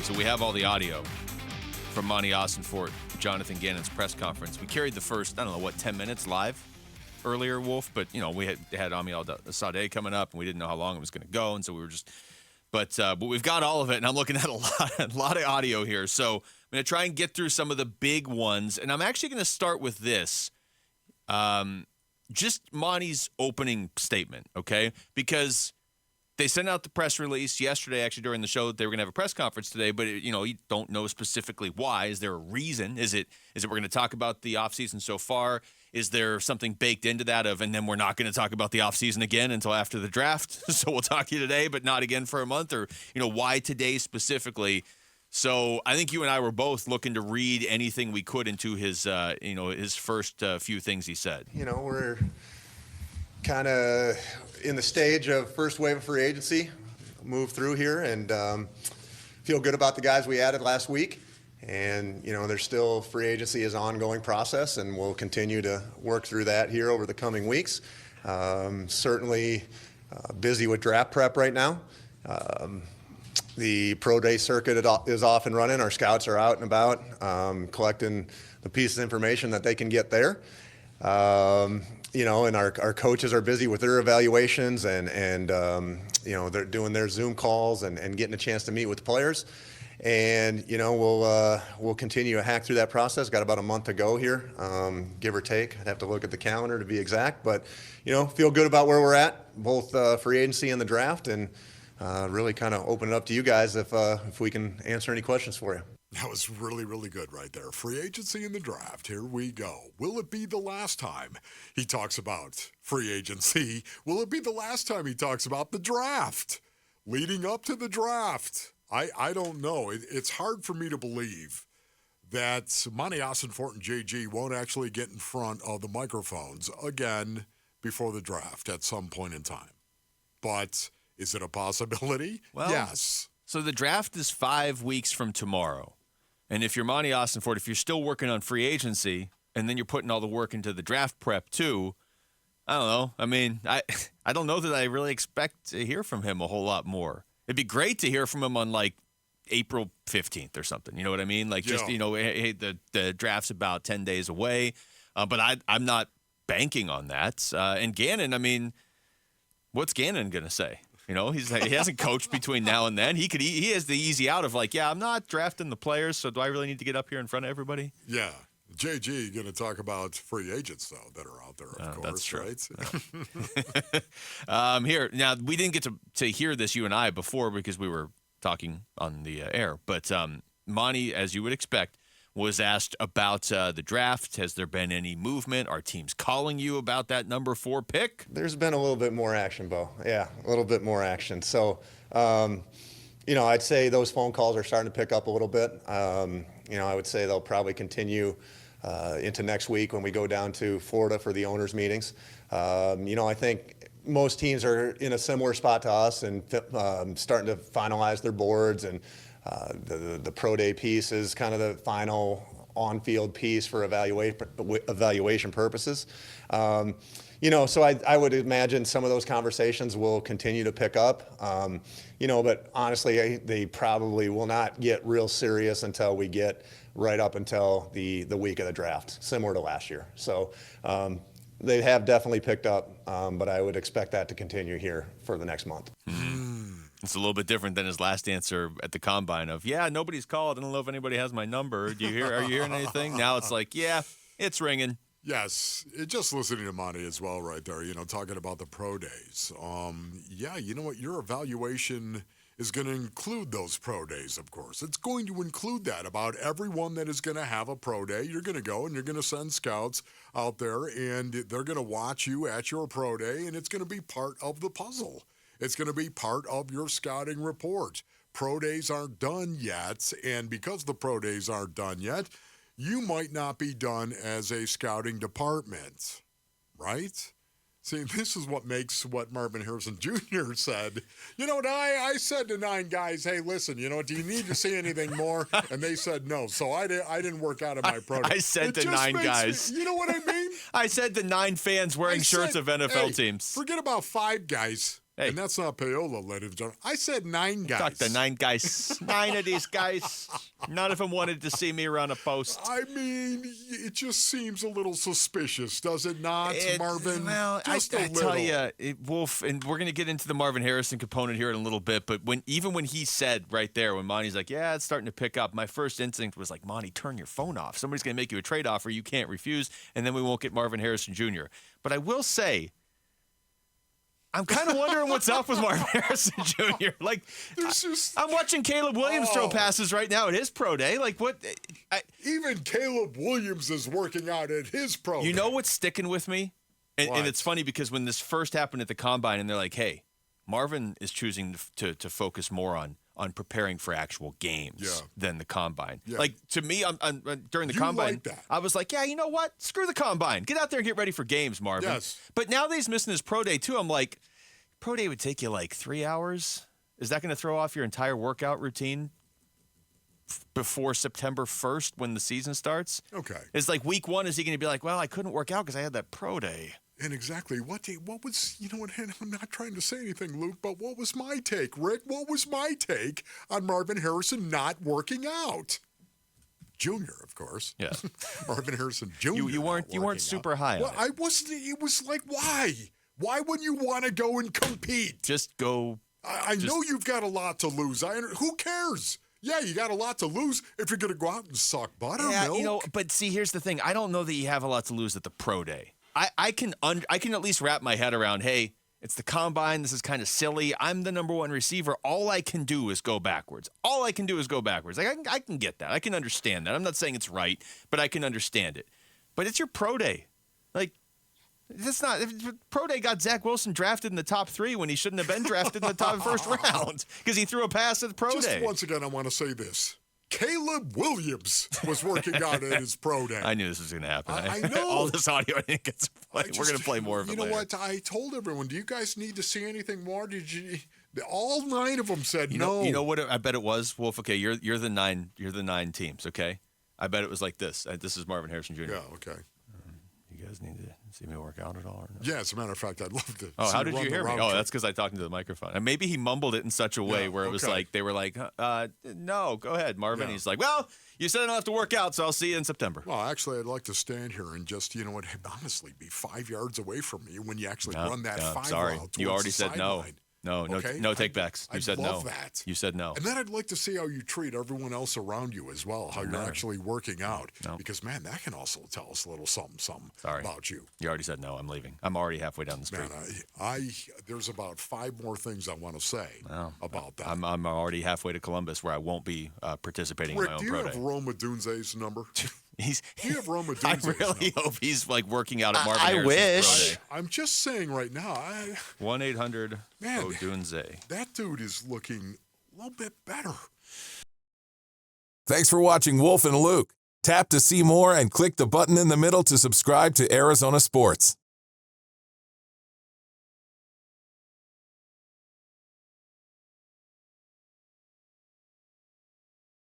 So we have all the audio from Monti Ossenfort, Jonathan Gannon's press conference. We carried the first, 10 minutes live earlier, Wolf, but, we had Ami Al-Sadeh coming up, and we didn't know how long it was going to go, and so we were just... But we've got all of it, and I'm looking at a lot of audio here. So I'm going to try and get through some of the big ones, and I'm actually going to start with this. Just Monty's opening statement, okay? Because they sent out the press release yesterday, actually, during the show, that they were going to have a press conference today, but, you don't know specifically why. Is there a reason? Is it we're going to talk about the offseason so far? Is there something baked into that and then we're not going to talk about the offseason again until after the draft? So we'll talk to you today, but not again for a month? Or, why today specifically? So I think you and I were both looking to read anything we could into his, his first few things he said. We're kind of in the stage of first wave of free agency, move through here, and feel good about the guys we added last week. And, there's still free agency is an ongoing process, and we'll continue to work through that here over the coming weeks. Certainly busy with draft prep right now. The pro day circuit is off and running. Our scouts are out and about collecting the pieces of information that they can get there. And our coaches are busy with their evaluations and they're doing their Zoom calls and getting a chance to meet with the players. And, we'll continue to hack through that process. Got about a month to go here, give or take. I'd have to look at the calendar to be exact. But, feel good about where we're at, both free agency and the draft, and really kind of open it up to you guys if we can answer any questions for you. That was really, really good right there. Free agency and the draft. Here we go. Will it be the last time he talks about free agency? Will it be the last time he talks about the draft? Leading up to the draft. I don't know. It's hard for me to believe that Monti Ossenfort and JG won't actually get in front of the microphones again before the draft at some point in time. But is it a possibility? Well, yes. So the draft is 5 weeks from tomorrow. And if you're Monti Ossenfort, if you're still working on free agency and then you're putting all the work into the draft prep too, I don't know. I mean, I don't know that I really expect to hear from him a whole lot more. It'd be great to hear from him on April 15th or something. You know what I mean? Hey, the draft's about 10 days away. But I'm not banking on that. And Gannon, I mean, what's Gannon going to say? He hasn't coached between now and then. He has the easy out of I'm not drafting the players, so do I really need to get up here in front of everybody? Yeah. JG going to talk about free agents, though, that are out there, of course, that's true. Right? Here, now, we didn't get to hear this, you and I, before because we were talking on the air. But Monty, as you would expect, was asked about the draft. Has there been any movement? Are teams calling you about that number 4 pick? There's been a little bit more action, Bo. Yeah, a little bit more action. So, I'd say those phone calls are starting to pick up a little bit. I would say they'll probably continue into next week when we go down to Florida for the owners' meetings. I think most teams are in a similar spot to us and starting to finalize their boards, and the pro day piece is kind of the final on-field piece for evaluation purposes. So I would imagine some of those conversations will continue to pick up. But honestly, they probably will not get real serious until we get right up until the week of the draft, similar to last year. So they have definitely picked up, but I would expect that to continue here for the next month. It's a little bit different than his last answer at the combine of, nobody's called. I don't know if anybody has my number. Are you hearing anything? Now it's it's ringing. Yes, just listening to Monty as well right there, talking about the pro days. You know what? Your evaluation is going to include those pro days, of course. It's going to include that about everyone that is going to have a pro day. You're going to go and you're going to send scouts out there, and they're going to watch you at your pro day, and it's going to be part of the puzzle. It's going to be part of your scouting report. Pro days aren't done yet, and because the pro days aren't done yet, you might not be done as a scouting department, right? See, this is what makes what Marvin Harrison Jr. said. I said to 9 guys, hey, listen, do you need to see anything more? And they said no. So I didn't work out of my program. I said to 9 guys. You know what I mean? I said to 9 fans wearing shirts of NFL teams. Forget about 5 guys. Hey. And that's not payola, ladies and gentlemen. I said 9 guys. Talk to 9 guys. 9 of these guys. None of them wanted to see me run a post. I mean, it just seems a little suspicious, does it not, Marvin? Well, just I tell you, Wolf, and we're going to get into the Marvin Harrison component here in a little bit, but even when he said right there, when Monty's like, yeah, it's starting to pick up, my first instinct was like, Monty, turn your phone off. Somebody's going to make you a trade offer you can't refuse, and then we won't get Marvin Harrison Jr. But I will say, I'm kind of wondering what's up with Marvin Harrison Jr. Like, I'm watching Caleb Williams throw passes right now at his pro day. Like, what? Even Caleb Williams is working out at his pro day. You know what's sticking with me? And it's funny because when this first happened at the Combine, and they're like, hey, Marvin is choosing to focus more on preparing for actual games than the Combine. Yeah. Like, to me, during the Combine, I was like, yeah, you know what? Screw the Combine. Get out there and get ready for games, Marvin. Yes. But now that he's missing his pro day, too, I'm like, pro day would take you like 3 hours? Is that going to throw off your entire workout routine before September 1st when the season starts? Okay. It's like week 1, is he going to be like, well, I couldn't work out because I had that pro day? And exactly what was, you know what, I'm not trying to say anything, Luke, but what was my take, Rick? What was my take on Marvin Harrison not working out? Junior, of course. Yeah. Marvin Harrison Jr. You weren't super high on it. I wasn't. It was like, why? Why wouldn't you want to go and compete? Just go. I know you've got a lot to lose. Who cares? Yeah, you got a lot to lose if you're going to go out and suck buttermilk. Yeah, but see, here's the thing. I don't know that you have a lot to lose at the pro day. I can at least wrap my head around, hey, it's the Combine. This is kind of silly. I'm the number 1 receiver. All I can do is go backwards. Like, I can get that. I can understand that. I'm not saying it's right, but I can understand it. But it's your pro day. Like, that's not – pro day got Zach Wilson drafted in the top 3 when he shouldn't have been drafted in the top first round because he threw a pass at the pro day. Just once again, I want to say this. Caleb Williams was working out at his pro day. I knew this was going to happen. I know. All this audio I didn't get to play. We're going to play more of it later. You know later. what? I told everyone, do you guys need to see anything more? Did you? All 9 of them said no. You know what? I bet it was, Wolf. Okay, you're the 9. You're the 9 teams. Okay, I bet it was like this. This is Marvin Harrison Jr. Yeah. Okay. You guys need to see me work out at all? Or no? Yeah, as a matter of fact, I'd love to. Oh, how did you hear me? Oh, that's because I talked into the microphone. And maybe he mumbled it in such a way where it was like they were like, "No, go ahead, Marvin." Yeah. He's like, "Well, you said I don't have to work out, so I'll see you in September." Well, actually, I'd like to stand here and just, honestly, be 5 yards away from me when you actually run that 5 sorry, route. You already said no. Line. No take backs. You said no. I love that. You said no. And then I'd like to see how you treat everyone else around you as well, how you're actually working out. No. Because, man, that can also tell us a little something about you. You already said no. I'm leaving. I'm already halfway down the street. Man, there's about 5 more things I want to say about that. I'm already halfway to Columbus where I won't be participating Rick, in my own do you pro have day. Roma Dunze's number? Do you have Roma I Dunze's really number? hope he's like working out at Marvin I Harrison's wish. pro day. I'm just saying right now. 1-800-ODUNZE. That dude is looking a little bit better. Thanks for watching Wolf and Luke. Tap to see more and click the button in the middle to subscribe to Arizona Sports.